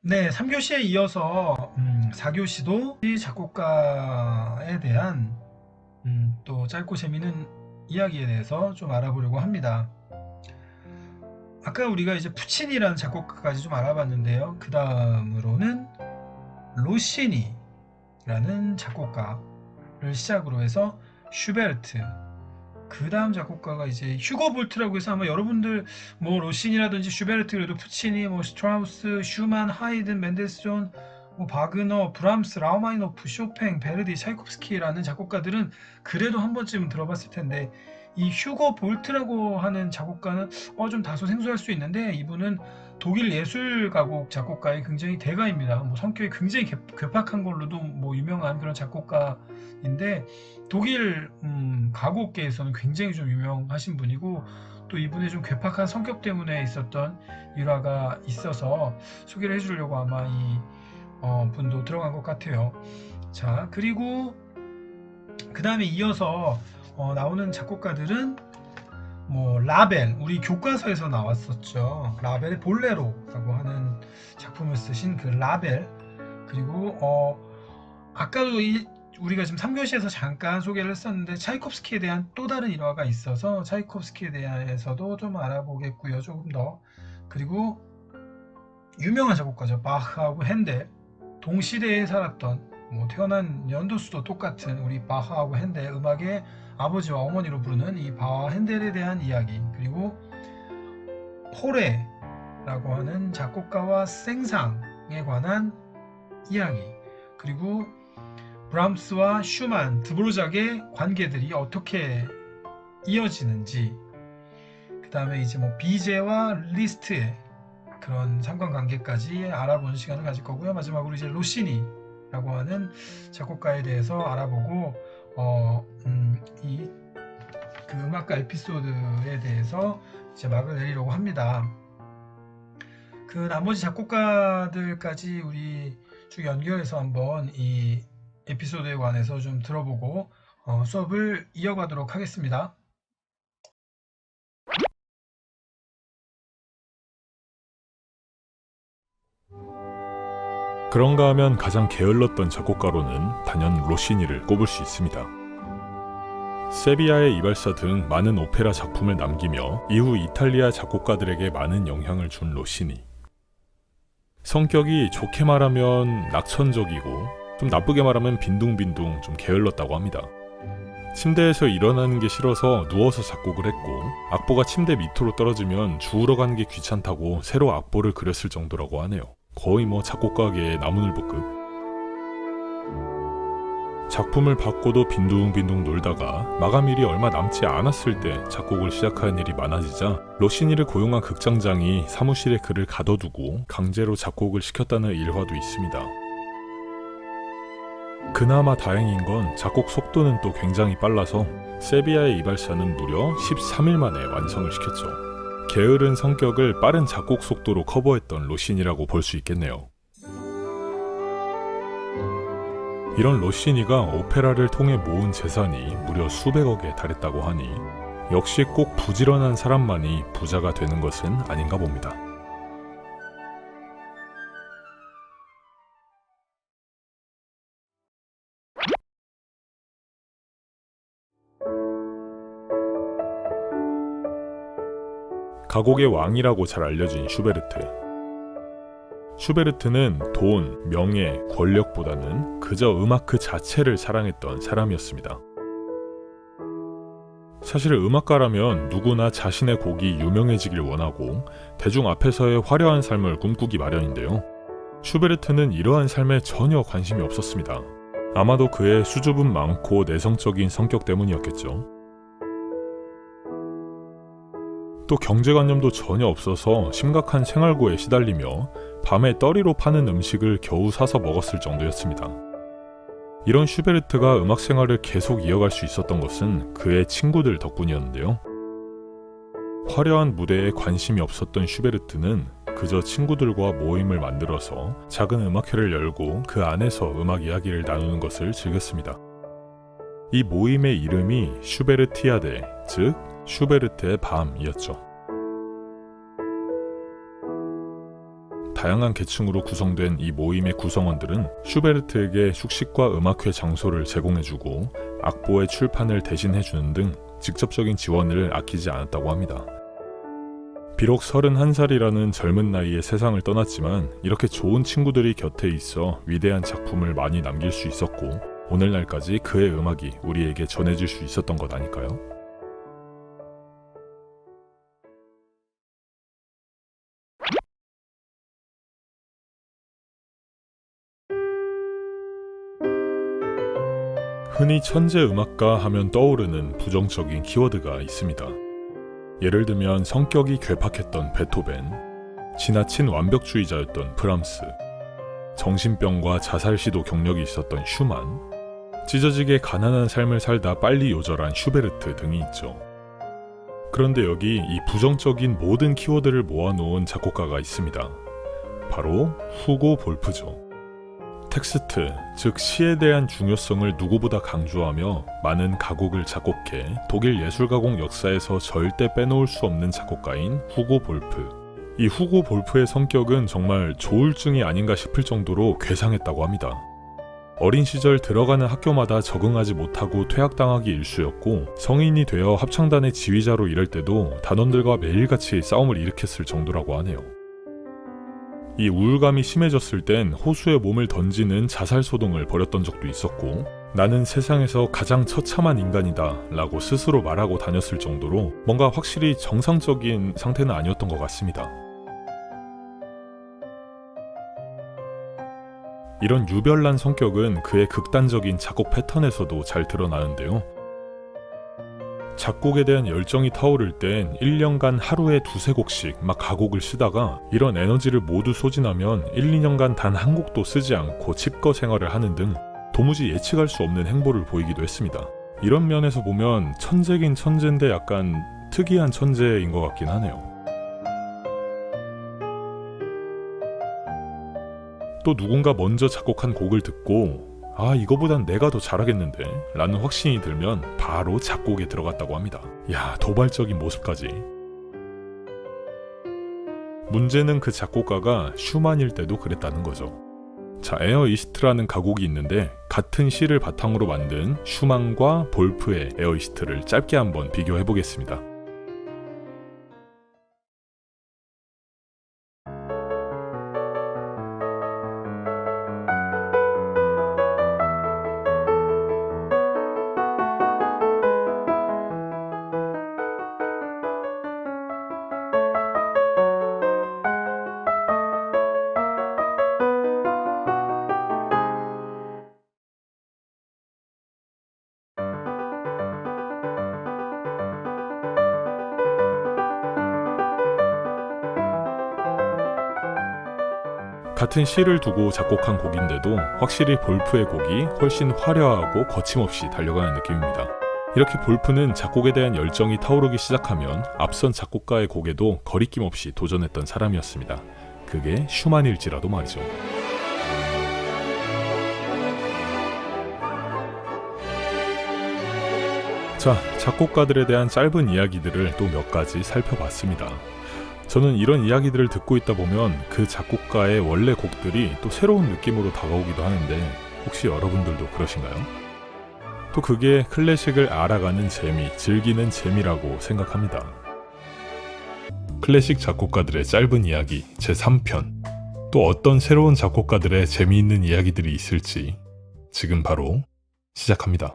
네, 3교시에 이어서 4교시도 이 작곡가에 대한 또 짧고 재미있는 이야기에 대해서 좀 알아보려고 합니다. 아까 우리가 이제 푸치니라는 작곡가까지 좀 알아봤는데요. 그 다음으로는 로시니라는 작곡가를 시작으로 해서 슈베르트, 그 다음 작곡가가 이제 휴거 볼트라고 해서 아마 여러분들 뭐 로신이라든지 슈베르트, 그래도 푸치니, 뭐 스트라우스, 슈만, 하이든, 멘델스존, 뭐 바그너, 브람스, 라우마니노프, 쇼팽, 베르디, 차이콥스키라는 작곡가들은 그래도 한 번쯤 들어봤을 텐데, 이 휴거 볼트라고 하는 작곡가는 좀 다소 생소할 수 있는데, 이분은 독일 예술가곡 작곡가의 굉장히 대가입니다. 뭐 성격이 굉장히 괴팍한 걸로도 뭐 유명한 그런 작곡가인데, 독일 가곡계에서는 굉장히 좀 유명하신 분이고, 또 이분의 좀 괴팍한 성격 때문에 있었던 일화가 있어서 소개를 해주려고 아마 이 분도 들어간 것 같아요. 자, 그리고 그 다음에 이어서 나오는 작곡가들은 뭐 라벨, 우리 교과서에서 나왔었죠. 라벨의 볼레로라고 하는 작품을 쓰신 그 라벨, 그리고 아까도 우리가 지금 3교시에서 잠깐 소개를 했었는데 차이콥스키에 대한 또 다른 일화가 있어서 차이콥스키에 대해서도 좀 알아보겠고요. 조금 더. 그리고 유명한 작곡가죠. 바흐하고 핸델, 동시대에 살았던, 뭐 태어난 연도수도 똑같은 우리 바흐하고 핸델, 음악의 아버지와 어머니로 부르는 이 바흐와 핸델에 대한 이야기, 그리고 포레라고 하는 작곡가와 생상에 관한 이야기, 그리고 브람스와 슈만, 드보르작의 관계들이 어떻게 이어지는지, 그 다음에 이제 뭐 비제와 리스트의 그런 상관관계까지 알아보는 시간을 가질 거고요. 마지막으로 이제 로시니라고 하는 작곡가에 대해서 알아보고 이 그 음악가 에피소드에 대해서 이제 막을 내리려고 합니다. 그 나머지 작곡가들까지 우리 쭉 연결해서 한번 이 에피소드에 관해서 좀 들어보고 수업을 이어가도록 하겠습니다. 그런가 하면 가장 게을렀던 작곡가로는 단연 로시니를 꼽을 수 있습니다. 세비야의 이발사 등 많은 오페라 작품을 남기며 이후 이탈리아 작곡가들에게 많은 영향을 준 로시니. 성격이 좋게 말하면 낙천적이고 좀 나쁘게 말하면 빈둥빈둥 좀 게을렀다고 합니다. 침대에서 일어나는 게 싫어서 누워서 작곡을 했고, 악보가 침대 밑으로 떨어지면 주우러 가는 게 귀찮다고 새로 악보를 그렸을 정도라고 하네요. 거의 뭐 작곡가계의 나무늘보급. 작품을 받고도 빈둥빈둥 놀다가 마감일이 얼마 남지 않았을 때 작곡을 시작하는 일이 많아지자 로시니를 고용한 극장장이 사무실에 그를 가둬두고 강제로 작곡을 시켰다는 일화도 있습니다. 그나마 다행인 건 작곡 속도는 또 굉장히 빨라서 세비야의 이발사는 무려 13일 만에 완성을 시켰죠. 게으른 성격을 빠른 작곡 속도로 커버했던 로시니라고 볼 수 있겠네요. 이런 로시니가 오페라를 통해 모은 재산이 무려 수백억에 달했다고 하니 역시 꼭 부지런한 사람만이 부자가 되는 것은 아닌가 봅니다. 가곡의 왕이라고 잘 알려진 슈베르트. 슈베르트는 돈, 명예, 권력보다는 그저 음악 그 자체를 사랑했던 사람이었습니다. 사실 음악가라면 누구나 자신의 곡이 유명해지길 원하고 대중 앞에서의 화려한 삶을 꿈꾸기 마련인데요. 슈베르트는 이러한 삶에 전혀 관심이 없었습니다. 아마도 그의 수줍음 많고 내성적인 성격 때문이었겠죠. 또 경제관념도 전혀 없어서 심각한 생활고에 시달리며 밤에 떠리로 파는 음식을 겨우 사서 먹었을 정도였습니다. 이런 슈베르트가 음악 생활을 계속 이어갈 수 있었던 것은 그의 친구들 덕분이었는데요. 화려한 무대에 관심이 없었던 슈베르트는 그저 친구들과 모임을 만들어서 작은 음악회를 열고 그 안에서 음악 이야기를 나누는 것을 즐겼습니다. 이 모임의 이름이 슈베르티아데, 즉 슈베르트의 밤이었죠. 다양한 계층으로 구성된 이 모임의 구성원들은 슈베르트에게 숙식과 음악회 장소를 제공해주고 악보의 출판을 대신해주는 등 직접적인 지원을 아끼지 않았다고 합니다. 비록 31살이라는 젊은 나이에 세상을 떠났지만 이렇게 좋은 친구들이 곁에 있어 위대한 작품을 많이 남길 수 있었고 오늘날까지 그의 음악이 우리에게 전해질 수 있었던 것 아닐까요? 흔히 천재 음악가 하면 떠오르는 부정적인 키워드가 있습니다. 예를 들면 성격이 괴팍했던 베토벤, 지나친 완벽주의자였던 브람스, 정신병과 자살 시도 경력이 있었던 슈만, 찢어지게 가난한 삶을 살다 빨리 요절한 슈베르트 등이 있죠. 그런데 여기 이 부정적인 모든 키워드를 모아놓은 작곡가가 있습니다. 바로 후고 볼프죠. 텍스트, 즉 시에 대한 중요성을 누구보다 강조하며 많은 가곡을 작곡해 독일 예술가공 역사에서 절대 빼놓을 수 없는 작곡가인 후고 볼프. 이 후고 볼프의 성격은 정말 조울증이 아닌가 싶을 정도로 괴상했다고 합니다. 어린 시절 들어가는 학교마다 적응하지 못하고 퇴학당하기 일쑤였고 성인이 되어 합창단의 지휘자로 일할 때도 단원들과 매일같이 싸움을 일으켰을 정도라고 하네요. 이 우울감이 심해졌을 땐 호수에 몸을 던지는 자살소동을 벌였던 적도 있었고 나는 세상에서 가장 처참한 인간이다 라고 스스로 말하고 다녔을 정도로 뭔가 확실히 정상적인 상태는 아니었던 것 같습니다. 이런 유별난 성격은 그의 극단적인 작곡 패턴에서도 잘 드러나는데요. 작곡에 대한 열정이 타오를 땐 1년간 하루에 2~3곡씩 막 가곡을 쓰다가 이런 에너지를 모두 소진하면 1~2년간 단 한 곡도 쓰지 않고 칩거 생활을 하는 등 도무지 예측할 수 없는 행보를 보이기도 했습니다. 이런 면에서 보면 천재긴 천재인데 약간 특이한 천재인 것 같긴 하네요. 또 누군가 먼저 작곡한 곡을 듣고 아 이거보단 내가 더 잘하겠는데 라는 확신이 들면 바로 작곡에 들어갔다고 합니다. 야 도발적인 모습까지. 문제는 그 작곡가가 슈만일 때도 그랬다는 거죠. 자, 에어 이스트라는 가곡이 있는데 같은 시를 바탕으로 만든 슈만과 볼프의 에어 이스트를 짧게 한번 비교해 보겠습니다. 같은 시를 두고 작곡한 곡인데도 확실히 볼프의 곡이 훨씬 화려하고 거침없이 달려가는 느낌입니다. 이렇게 볼프는 작곡에 대한 열정이 타오르기 시작하면 앞선 작곡가의 곡에도 거리낌 없이 도전했던 사람이었습니다. 그게 슈만일지라도 말이죠. 자, 작곡가들에 대한 짧은 이야기들을 또 몇 가지 살펴봤습니다. 저는 이런 이야기들을 듣고 있다 보면 그 작곡가의 원래 곡들이 또 새로운 느낌으로 다가오기도 하는데 혹시 여러분들도 그러신가요? 또 그게 클래식을 알아가는 재미, 즐기는 재미라고 생각합니다. 클래식 작곡가들의 짧은 이야기 제3편. 또 어떤 새로운 작곡가들의 재미있는 이야기들이 있을지 지금 바로 시작합니다.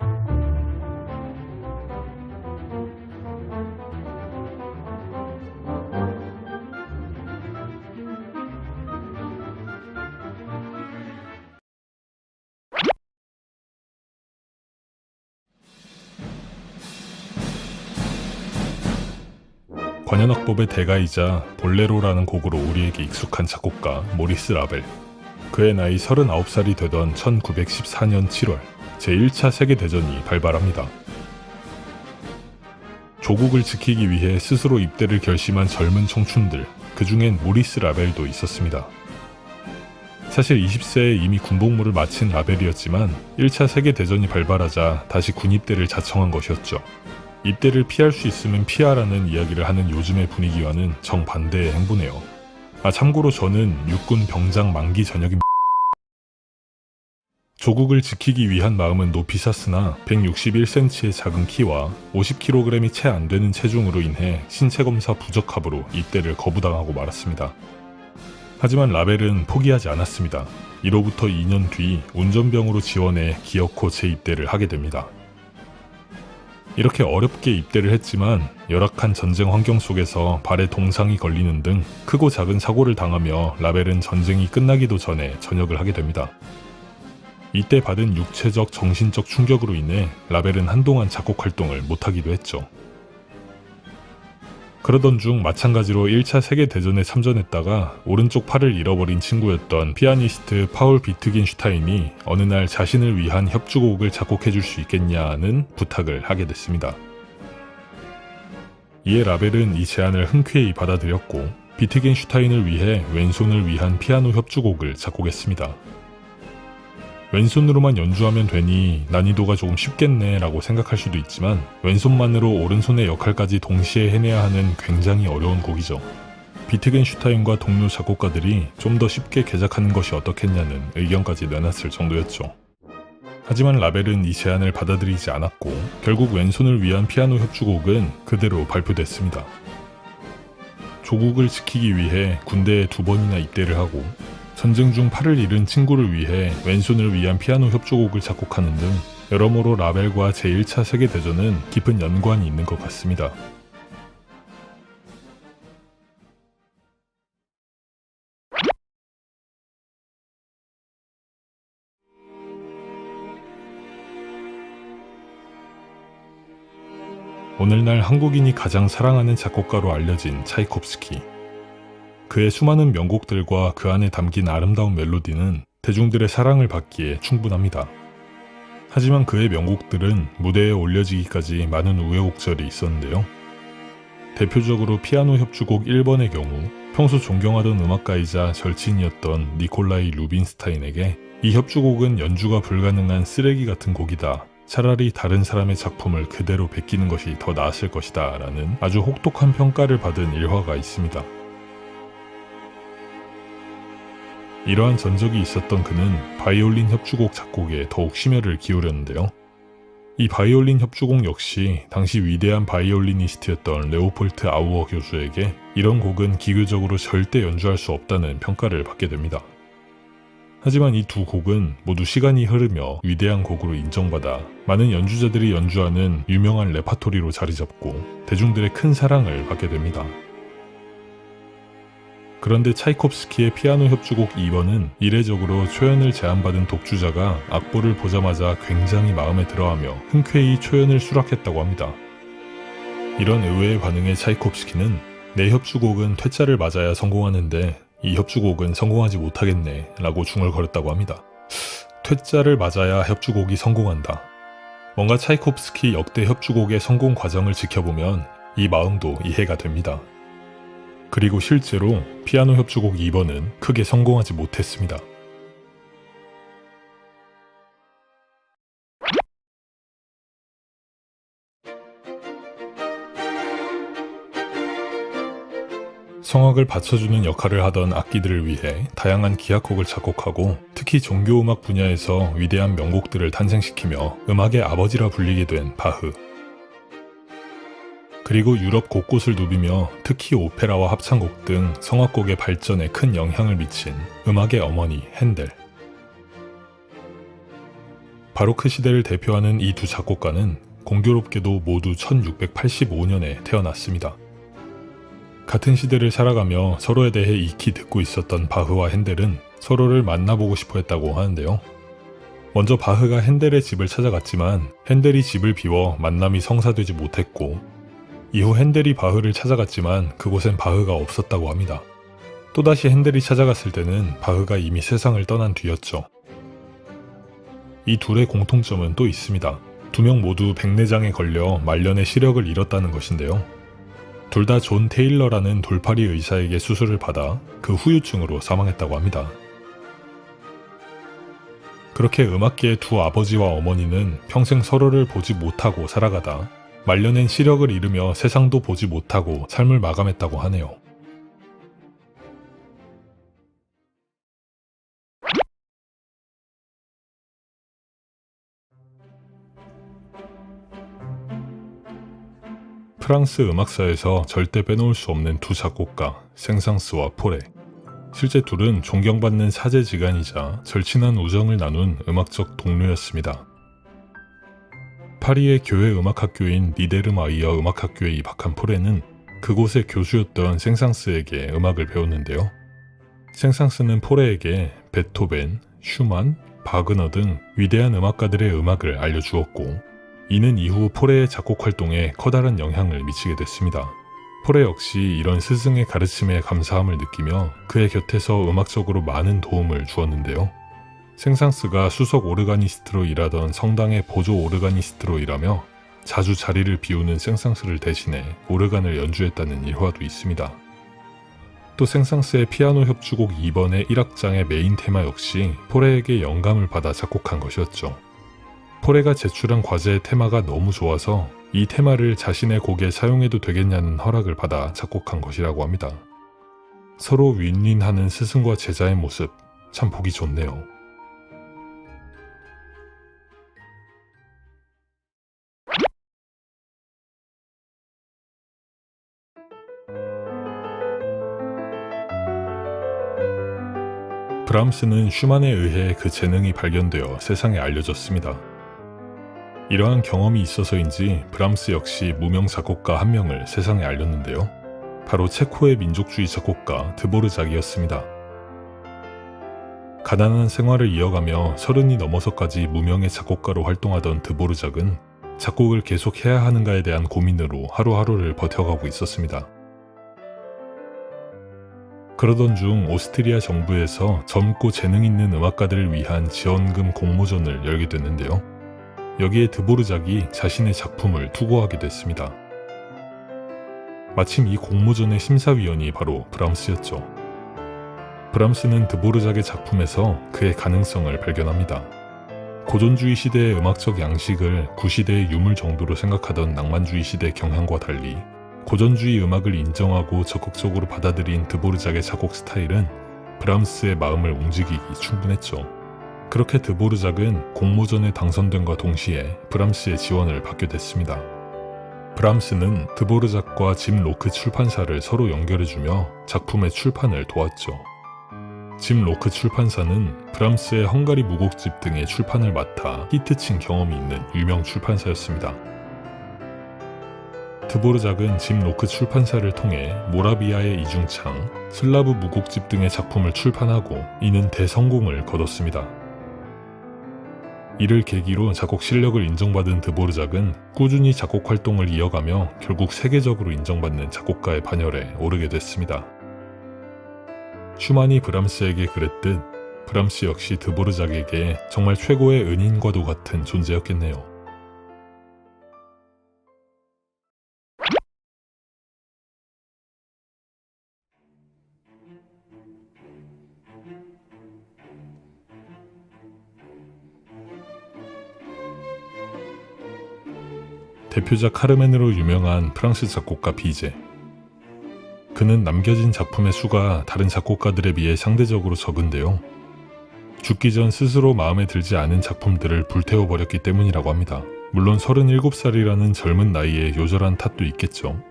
관현악법의 대가이자 볼레로라는 곡으로 우리에게 익숙한 작곡가 모리스 라벨. 그의 나이 39살이 되던 1914년 7월 제1차 세계대전이 발발합니다. 조국을 지키기 위해 스스로 입대를 결심한 젊은 청춘들, 그 중엔 모리스 라벨도 있었습니다. 사실 20세에 이미 군복무를 마친 라벨이었지만 1차 세계대전이 발발하자 다시 군입대를 자청한 것이었죠. 입대를 피할 수 있으면 피하라는 이야기를 하는 요즘의 분위기와는 정반대의 행보네요. 참고로 저는 육군 병장 만기 전역입니다. 조국을 지키기 위한 마음은 높이 샀으나 161cm의 작은 키와 50kg이 채 안 되는 체중으로 인해 신체 검사 부적합으로 입대를 거부당하고 말았습니다. 하지만 라벨은 포기하지 않았습니다. 이로부터 2년 뒤 운전병으로 지원해 기어코 재입대를 하게 됩니다. 이렇게 어렵게 입대를 했지만 열악한 전쟁 환경 속에서 발에 동상이 걸리는 등 크고 작은 사고를 당하며 라벨은 전쟁이 끝나기도 전에 전역을 하게 됩니다. 이때 받은 육체적, 정신적 충격으로 인해 라벨은 한동안 작곡 활동을 못하기도 했죠. 그러던 중 마찬가지로 1차 세계대전에 참전했다가 오른쪽 팔을 잃어버린 친구였던 피아니스트 파울 비트겐슈타인이 어느 날 자신을 위한 협주곡을 작곡해줄 수 있겠냐는 부탁을 하게 됐습니다. 이에 라벨은 이 제안을 흔쾌히 받아들였고 비트겐슈타인을 위해 왼손을 위한 피아노 협주곡을 작곡했습니다. 왼손으로만 연주하면 되니 난이도가 조금 쉽겠네 라고 생각할 수도 있지만 왼손만으로 오른손의 역할까지 동시에 해내야 하는 굉장히 어려운 곡이죠. 비트겐슈타인과 동료 작곡가들이 좀 더 쉽게 개작하는 것이 어떻겠냐는 의견까지 내놨을 정도였죠. 하지만 라벨은 이 제안을 받아들이지 않았고 결국 왼손을 위한 피아노 협주곡은 그대로 발표됐습니다. 조국을 지키기 위해 군대에 2번이나 입대를 하고 전쟁 중 팔을 잃은 친구를 위해 왼손을 위한 피아노 협주곡을 작곡하는 등 여러모로 라벨과 제1차 세계대전은 깊은 연관이 있는 것 같습니다. 오늘날 한국인이 가장 사랑하는 작곡가로 알려진 차이콥스키. 그의 수많은 명곡들과 그 안에 담긴 아름다운 멜로디는 대중들의 사랑을 받기에 충분합니다. 하지만 그의 명곡들은 무대에 올려지기까지 많은 우여곡절이 있었는데요. 대표적으로 피아노 협주곡 1번의 경우 평소 존경하던 음악가이자 절친이었던 니콜라이 루빈스타인에게 이 협주곡은 연주가 불가능한 쓰레기 같은 곡이다. 차라리 다른 사람의 작품을 그대로 베끼는 것이 더 나았을 것이다 라는 아주 혹독한 평가를 받은 일화가 있습니다. 이러한 전적이 있었던 그는 바이올린 협주곡 작곡에 더욱 심혈을 기울였는데요. 이 바이올린 협주곡 역시 당시 위대한 바이올리니스트였던 레오폴트 아우어 교수에게 이런 곡은 기교적으로 절대 연주할 수 없다는 평가를 받게 됩니다. 하지만 이 두 곡은 모두 시간이 흐르며 위대한 곡으로 인정받아 많은 연주자들이 연주하는 유명한 레파토리로 자리잡고 대중들의 큰 사랑을 받게 됩니다. 그런데 차이콥스키의 피아노 협주곡 2번은 이례적으로 초연을 제안받은 독주자가 악보를 보자마자 굉장히 마음에 들어하며 흔쾌히 초연을 수락했다고 합니다. 이런 의외의 반응에 차이콥스키는 내 협주곡은 퇴짜를 맞아야 성공하는데 이 협주곡은 성공하지 못하겠네 라고 중얼거렸다고 합니다. 퇴짜를 맞아야 협주곡이 성공한다. 뭔가 차이콥스키 역대 협주곡의 성공 과정을 지켜보면 이 마음도 이해가 됩니다. 그리고 실제로 피아노 협주곡 2번은 크게 성공하지 못했습니다. 성악을 받쳐주는 역할을 하던 악기들을 위해 다양한 기악곡을 작곡하고 특히 종교음악 분야에서 위대한 명곡들을 탄생시키며 음악의 아버지라 불리게 된 바흐. 그리고 유럽 곳곳을 누비며 특히 오페라와 합창곡 등 성악곡의 발전에 큰 영향을 미친 음악의 어머니 핸델. 바로크 시대를 대표하는 이 두 작곡가는 공교롭게도 모두 1685년에 태어났습니다. 같은 시대를 살아가며 서로에 대해 익히 듣고 있었던 바흐와 핸델은 서로를 만나보고 싶어 했다고 하는데요. 먼저 바흐가 핸델의 집을 찾아갔지만 핸델이 집을 비워 만남이 성사되지 못했고 이후 핸델이 바흐를 찾아갔지만 그곳엔 바흐가 없었다고 합니다. 또다시 핸델이 찾아갔을 때는 바흐가 이미 세상을 떠난 뒤였죠. 이 둘의 공통점은 또 있습니다. 두 명 모두 백내장에 걸려 말년에 시력을 잃었다는 것인데요. 둘 다 존 테일러라는 돌팔이 의사에게 수술을 받아 그 후유증으로 사망했다고 합니다. 그렇게 음악계의 두 아버지와 어머니는 평생 서로를 보지 못하고 살아가다 말년엔 시력을 잃으며 세상도 보지 못하고 삶을 마감했다고 하네요. 프랑스 음악사에서 절대 빼놓을 수 없는 두 작곡가 생상스와 포레. 실제 둘은 존경받는 사제지간이자 절친한 우정을 나눈 음악적 동료였습니다. 파리의 교회 음악학교인 니데르마이어 음악학교에 입학한 포레는 그곳의 교수였던 생상스에게 음악을 배웠는데요. 생상스는 포레에게 베토벤, 슈만, 바그너 등 위대한 음악가들의 음악을 알려주었고, 이는 이후 포레의 작곡 활동에 커다란 영향을 미치게 됐습니다. 포레 역시 이런 스승의 가르침에 감사함을 느끼며 그의 곁에서 음악적으로 많은 도움을 주었는데요. 생상스가 수석 오르가니스트로 일하던 성당의 보조 오르가니스트로 일하며 자주 자리를 비우는 생상스를 대신해 오르간을 연주했다는 일화도 있습니다. 또 생상스의 피아노 협주곡 2번의 1악장의 메인 테마 역시 포레에게 영감을 받아 작곡한 것이었죠. 포레가 제출한 과제의 테마가 너무 좋아서 이 테마를 자신의 곡에 사용해도 되겠냐는 허락을 받아 작곡한 것이라고 합니다. 서로 윈윈하는 스승과 제자의 모습, 참 보기 좋네요. 브람스는 슈만에 의해 그 재능이 발견되어 세상에 알려졌습니다. 이러한 경험이 있어서인지 브람스 역시 무명 작곡가 한 명을 세상에 알렸는데요. 바로 체코의 민족주의 작곡가 드보르작이었습니다. 가난한 생활을 이어가며 30이 넘어서까지 무명의 작곡가로 활동하던 드보르작은 작곡을 계속 해야 하는가에 대한 고민으로 하루하루를 버텨가고 있었습니다. 그러던 중 오스트리아 정부에서 젊고 재능 있는 음악가들을 위한 지원금 공모전을 열게 됐는데요. 여기에 드보르작이 자신의 작품을 투고하게 됐습니다. 마침 이 공모전의 심사위원이 바로 브람스였죠. 브람스는 드보르작의 작품에서 그의 가능성을 발견합니다. 고전주의 시대의 음악적 양식을 구시대의 유물 정도로 생각하던 낭만주의 시대 경향과 달리 고전주의 음악을 인정하고 적극적으로 받아들인 드보르작의 작곡 스타일은 브람스의 마음을 움직이기 충분했죠. 그렇게 드보르작은 공모전에 당선됨과 동시에 브람스의 지원을 받게 됐습니다. 브람스는 드보르작과 짐 로크 출판사를 서로 연결해주며 작품의 출판을 도왔죠. 짐 로크 출판사는 브람스의 헝가리 무곡집 등의 출판을 맡아 히트친 경험이 있는 유명 출판사였습니다. 드보르작은 짐 로크 출판사를 통해 모라비아의 이중창, 슬라브 무곡집 등의 작품을 출판하고 이는 대성공을 거뒀습니다. 이를 계기로 작곡 실력을 인정받은 드보르작은 꾸준히 작곡 활동을 이어가며 결국 세계적으로 인정받는 작곡가의 반열에 오르게 됐습니다. 슈만이 브람스에게 그랬듯 브람스 역시 드보르작에게 정말 최고의 은인과도 같은 존재였겠네요. 대표작 카르멘으로 유명한 프랑스 작곡가 비제. 그는 남겨진 작품의 수가 다른 작곡가들에 비해 상대적으로 적은데요. 죽기 전 스스로 마음에 들지 않은 작품들을 불태워버렸기 때문이라고 합니다. 물론 37살이라는 젊은 나이에 요절한 탓도 있겠죠.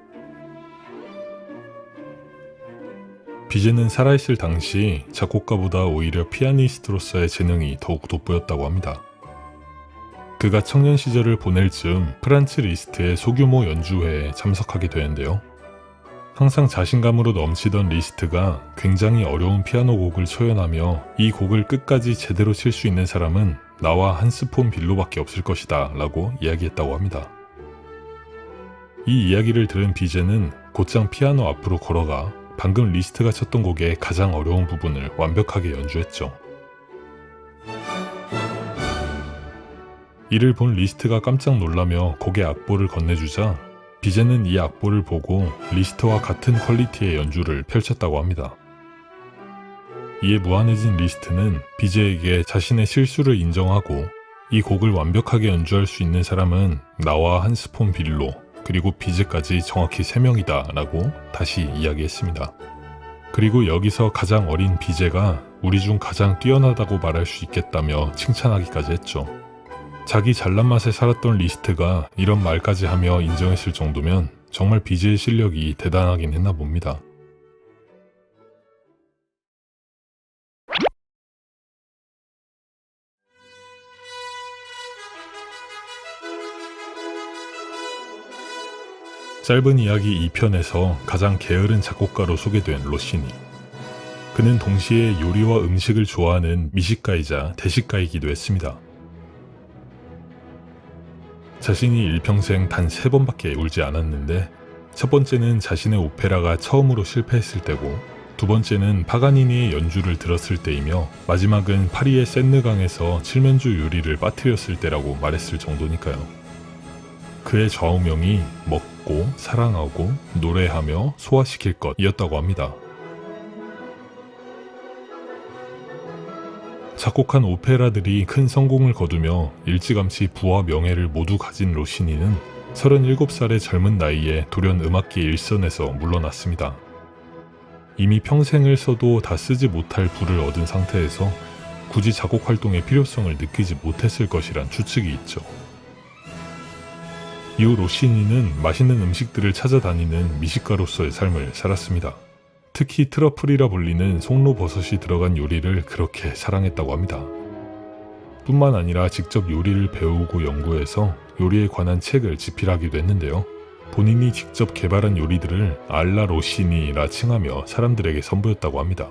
비제는 살아있을 당시 작곡가보다 오히려 피아니스트로서의 재능이 더욱 돋보였다고 합니다. 그가 청년 시절을 보낼 즈음 프란츠 리스트의 소규모 연주회에 참석하게 되는데요. 항상 자신감으로 넘치던 리스트가 굉장히 어려운 피아노 곡을 초연하며 이 곡을 끝까지 제대로 칠 수 있는 사람은 나와 한스 폰 빌로밖에 없을 것이다 라고 이야기했다고 합니다. 이 이야기를 들은 비제는 곧장 피아노 앞으로 걸어가 방금 리스트가 쳤던 곡의 가장 어려운 부분을 완벽하게 연주했죠. 이를 본 리스트가 깜짝 놀라며 곡의 악보를 건네주자 비제는 이 악보를 보고 리스트와 같은 퀄리티의 연주를 펼쳤다고 합니다. 이에 무한해진 리스트는 비제에게 자신의 실수를 인정하고 이 곡을 완벽하게 연주할 수 있는 사람은 나와 한스 폰 빌로 그리고 비제까지 정확히 3명이다 라고 다시 이야기했습니다. 그리고 여기서 가장 어린 비제가 우리 중 가장 뛰어나다고 말할 수 있겠다며 칭찬하기까지 했죠. 자기 잘난 맛에 살았던 리스트가 이런 말까지 하며 인정했을 정도면 정말 BJ의 실력이 대단하긴 했나 봅니다. 짧은 이야기 2편에서 가장 게으른 작곡가로 소개된 로시니. 그는 동시에 요리와 음식을 좋아하는 미식가이자 대식가이기도 했습니다. 자신이 일평생 단 3번밖에 울지 않았는데, 첫 번째는 자신의 오페라가 처음으로 실패했을 때고, 두 번째는 파가니니의 연주를 들었을 때이며, 마지막은 파리의 센느강에서 칠면조 요리를 빠뜨렸을 때라고 말했을 정도니까요. 그의 좌우명이 먹고 사랑하고 노래하며 소화시킬 것이었다고 합니다. 작곡한 오페라들이 큰 성공을 거두며 일찌감치 부와 명예를 모두 가진 로시니는 37살의 젊은 나이에 돌연 음악계 일선에서 물러났습니다. 이미 평생을 써도 다 쓰지 못할 부를 얻은 상태에서 굳이 작곡 활동의 필요성을 느끼지 못했을 것이란 추측이 있죠. 이후 로시니는 맛있는 음식들을 찾아다니는 미식가로서의 삶을 살았습니다. 특히 트러플이라 불리는 송로버섯이 들어간 요리를 그렇게 사랑했다고 합니다. 뿐만 아니라 직접 요리를 배우고 연구해서 요리에 관한 책을 집필하기도 했는데요. 본인이 직접 개발한 요리들을 알라 로시니라 칭하며 사람들에게 선보였다고 합니다.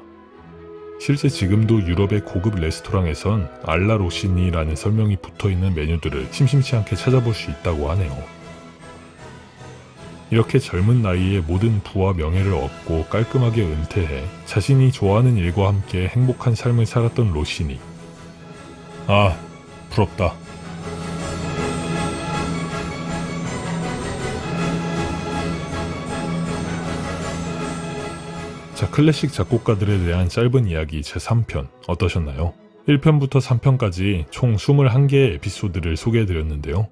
실제 지금도 유럽의 고급 레스토랑에선 알라 로시니라는 설명이 붙어있는 메뉴들을 심심치 않게 찾아볼 수 있다고 하네요. 이렇게 젊은 나이에 모든 부와 명예를 얻고 깔끔하게 은퇴해 자신이 좋아하는 일과 함께 행복한 삶을 살았던 로시니. 아, 부럽다. 자, 클래식 작곡가들에 대한 짧은 이야기 제3편 어떠셨나요? 1편부터 3편까지 총 21개의 에피소드를 소개해드렸는데요.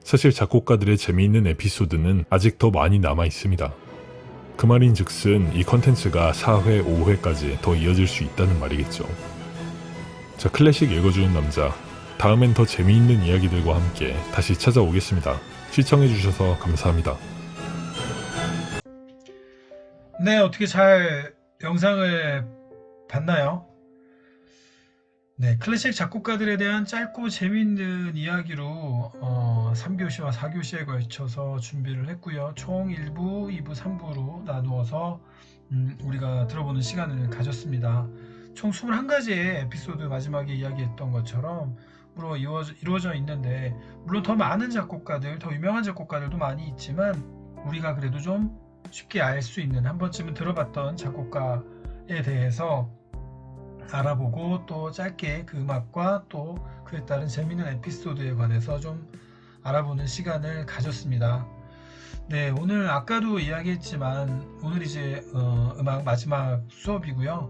사실 작곡가들의 재미있는 에피소드는 아직 더 많이 남아 있습니다. 그 말인 즉슨 이 컨텐츠가 4회, 5회까지 더 이어질 수 있다는 말이겠죠. 자, 클래식 읽어주는 남자, 다음엔 더 재미있는 이야기들과 함께 다시 찾아오겠습니다. 시청해주셔서 감사합니다. 네, 어떻게 잘 영상을 봤나요? 네, 클래식 작곡가들에 대한 짧고 재미있는 이야기로 3교시와 4교시에 걸쳐서 준비를 했고요. 총 1부, 2부, 3부로 나누어서 우리가 들어보는 시간을 가졌습니다. 총 21가지의 에피소드 마지막에 이야기했던 것처럼 이루어져 있는데, 물론 더 많은 작곡가들, 더 유명한 작곡가들도 많이 있지만 우리가 그래도 좀 쉽게 알 수 있는, 한 번쯤은 들어봤던 작곡가에 대해서 알아보고 또 짧게 그 음악과 또 그에 따른 재미있는 에피소드에 관해서 좀 알아보는 시간을 가졌습니다. 네, 오늘 아까도 이야기했지만 오늘 이제 음악 마지막 수업이고요.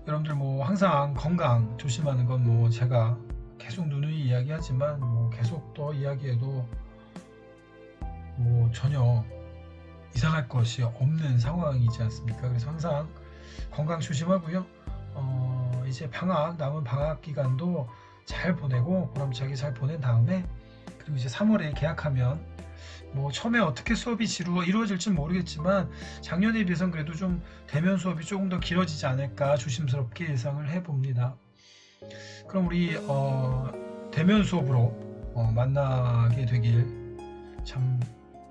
여러분들 뭐 항상 건강 조심하는 건 뭐 제가 계속 누누이 이야기하지만 뭐 계속 더 이야기해도 뭐 전혀 이상할 것이 없는 상황이지 않습니까? 그래서 항상 건강 조심하고요. 이제 남은 방학 기간도 잘 보내고 보람차게 잘 보낸 다음에, 그리고 이제 3월에 개학하면 뭐 처음에 어떻게 수업이 이루어질지 모르겠지만 작년에 비해서는 그래도 좀 대면 수업이 조금 더 길어지지 않을까 조심스럽게 예상을 해봅니다. 그럼 우리 대면 수업으로 만나게 되길 참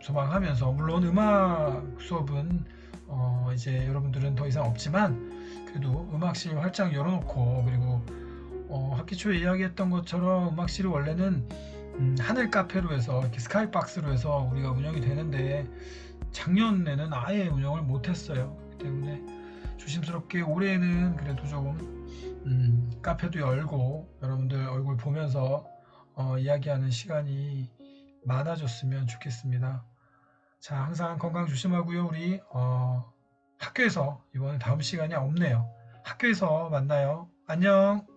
소망하면서, 물론 음악 수업은 이제 여러분들은 더 이상 없지만 그래도 음악실 활짝 열어놓고, 그리고 학기 초에 이야기했던 것처럼 음악실이 원래는 하늘 카페로 해서 이렇게 스카이박스로 해서 우리가 운영이 되는데 작년에는 아예 운영을 못했어요. 그렇기 때문에 조심스럽게 올해는 그래도 조금 카페도 열고 여러분들 얼굴 보면서 이야기하는 시간이 많아졌으면 좋겠습니다. 자, 항상 건강 조심하고요. 우리 학교에서, 이번에 다음 시간이 없네요. 학교에서 만나요. 안녕.